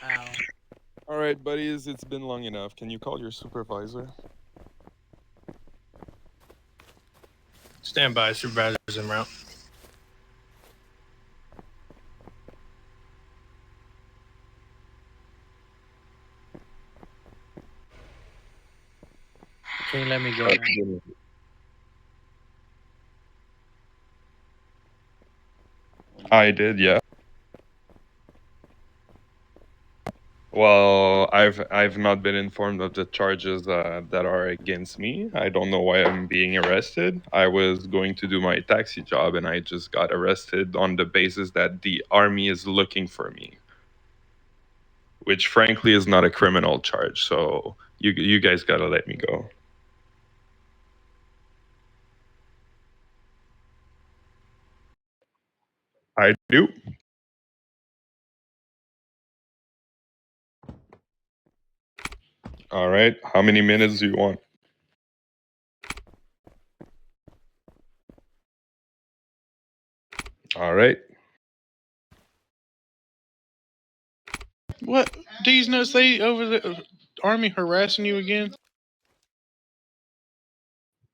Ow. All right, buddies, it's been long enough. Can you call your supervisor? Stand by, supervisors en route. Can you let me go now? I did, yeah. Well, I've not been informed of the charges that are against me. I don't know why I'm being arrested. I was going to do my taxi job, and I just got arrested on the basis that the army is looking for me, which frankly is not a criminal charge. So you guys gotta let me go. I do. All right. How many minutes do you want? All right. What? These nuts they over the army harassing you again?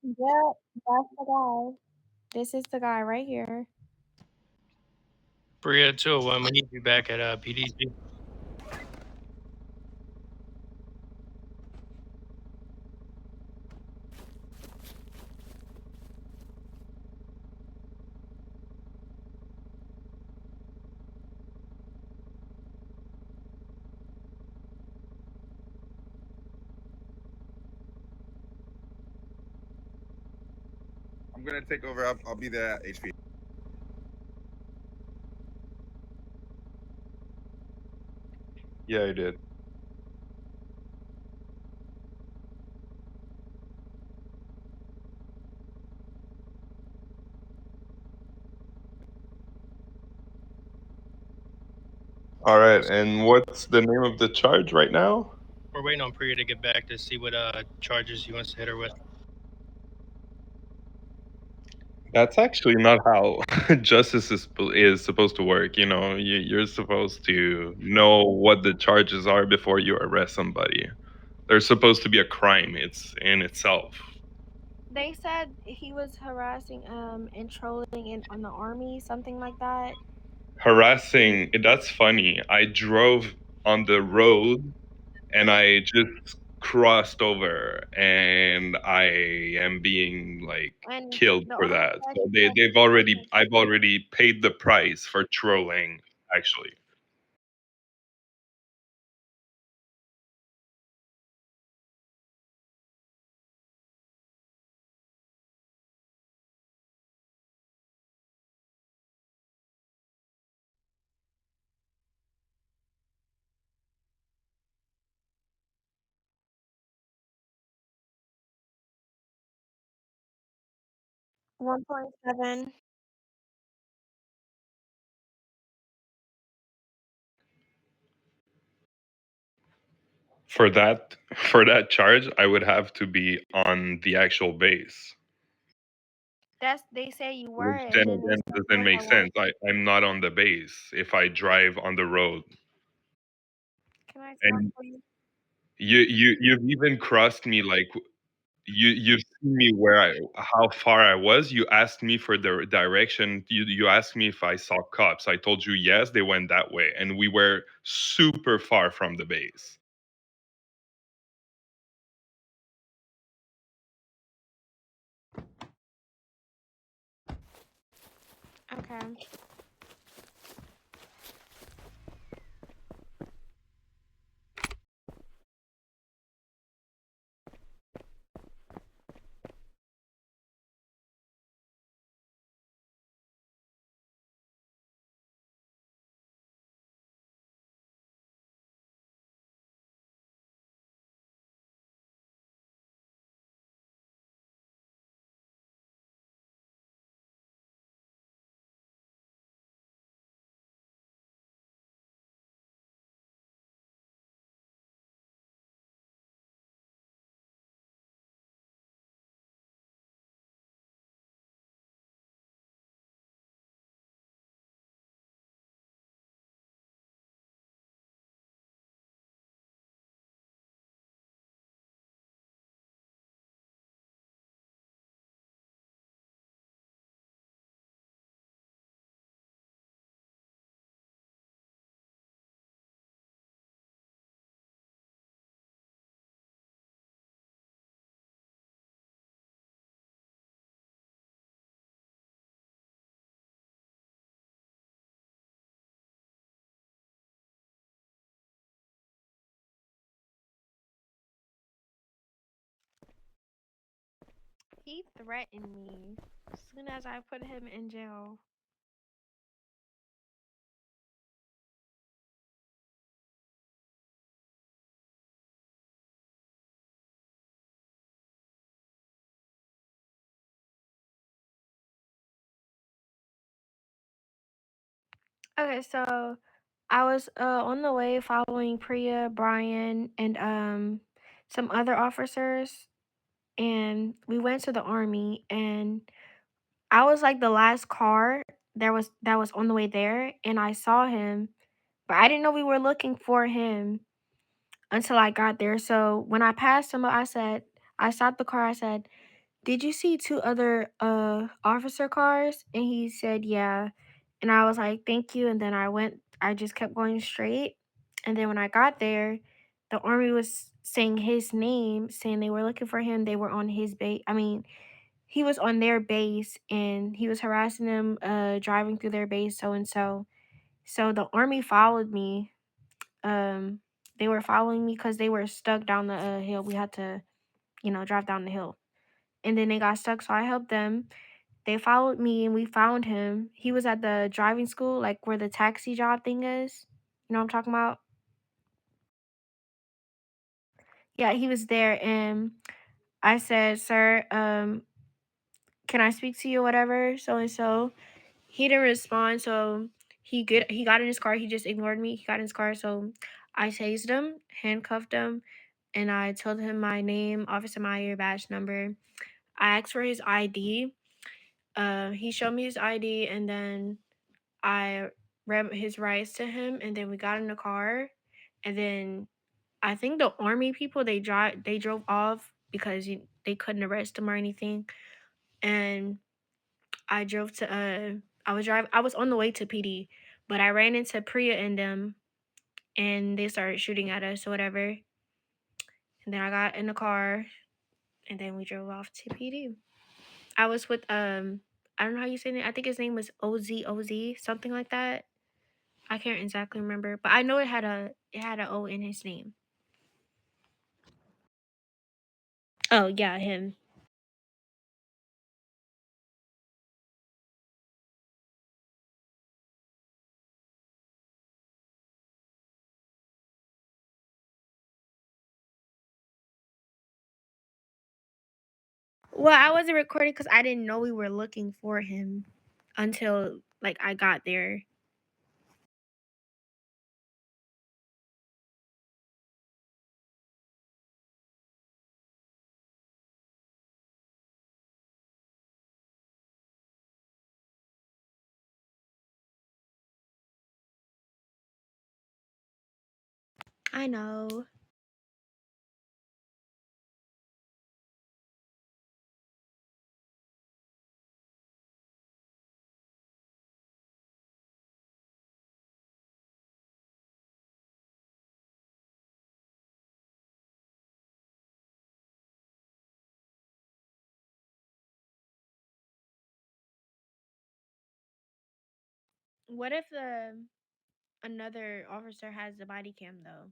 Yep, that's the guy. This is the guy right here. Bria 201, we need you back at PDC. I'm gonna take over. I'll be there at HP. Yeah, I did. All right. And what's the name of the charge right now? We're waiting on Priya to get back to see what charges he wants to hit her with. That's actually not how justice is supposed to work. You know, you're supposed to know what the charges are before you arrest somebody. There's supposed to be a crime. It's in itself. They said he was harassing and trolling on the army, something like that. Harassing, that's funny. I drove on the road and I just crossed over and I am being like And killed the for army that. said So he had I've already paid the price for trolling actually. $1.7. For that charge, I would have to be on the actual base, They say you were, which and then then they again said doesn't you make had sense. work. I'm not on the base if I drive on the road. Can I talk, And please? you've even crossed me like you've seen me where how far I was. You asked me for the direction. You asked me if I saw cops. I told you yes, they went that way, and we were super far from the base. Okay. He threatened me as soon as I put him in jail. Okay, so I was on the way following Priya, Brian, and some other officers, and we went to the army, and I was like the last car that was on the way there, and I saw him, but I didn't know we were looking for him until I got there. So when I passed him, I stopped the car. I said, "Did you see two other officer cars?" And he said, "Yeah." And I was like, "Thank you." And then I just kept going straight. And then when I got there, the army was saying his name, saying they were looking for him. They were on his base. I mean, he was on their base and he was harassing them, driving through their base, so and so. So the army followed me. Um, they were following me because they were stuck down the hill. We had to, drive down the hill. And then they got stuck, so I helped them. They followed me and we found him. He was at the driving school, like where the taxi job thing is. You know what I'm talking about? Yeah, he was there and I said, "Sir, can I speak to you or whatever? So and so." He didn't respond, so he got in his car. He just ignored me. He got in his car, so I tased him, handcuffed him, and I told him my name, Officer Meyer, badge number. I asked for his ID. He showed me his ID, and then I read his rights to him, and then we got in the car, and then I think the army people they drove off because they couldn't arrest him or anything, and I drove to I was on the way to PD, but I ran into Priya and them, and they started shooting at us or whatever, and then I got in the car, and then we drove off to PD. I was with I don't know how you say it. I think his name was OZ, something like that. I can't exactly remember, but I know it had a O in his name. Oh yeah, him. Well, I wasn't recording because I didn't know we were looking for him until like I got there. I know. What if the another officer has the body cam though?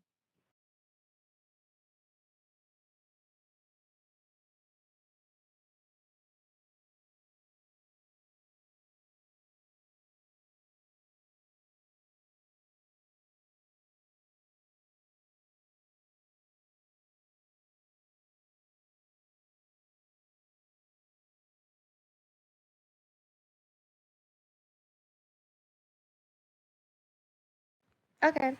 Okay.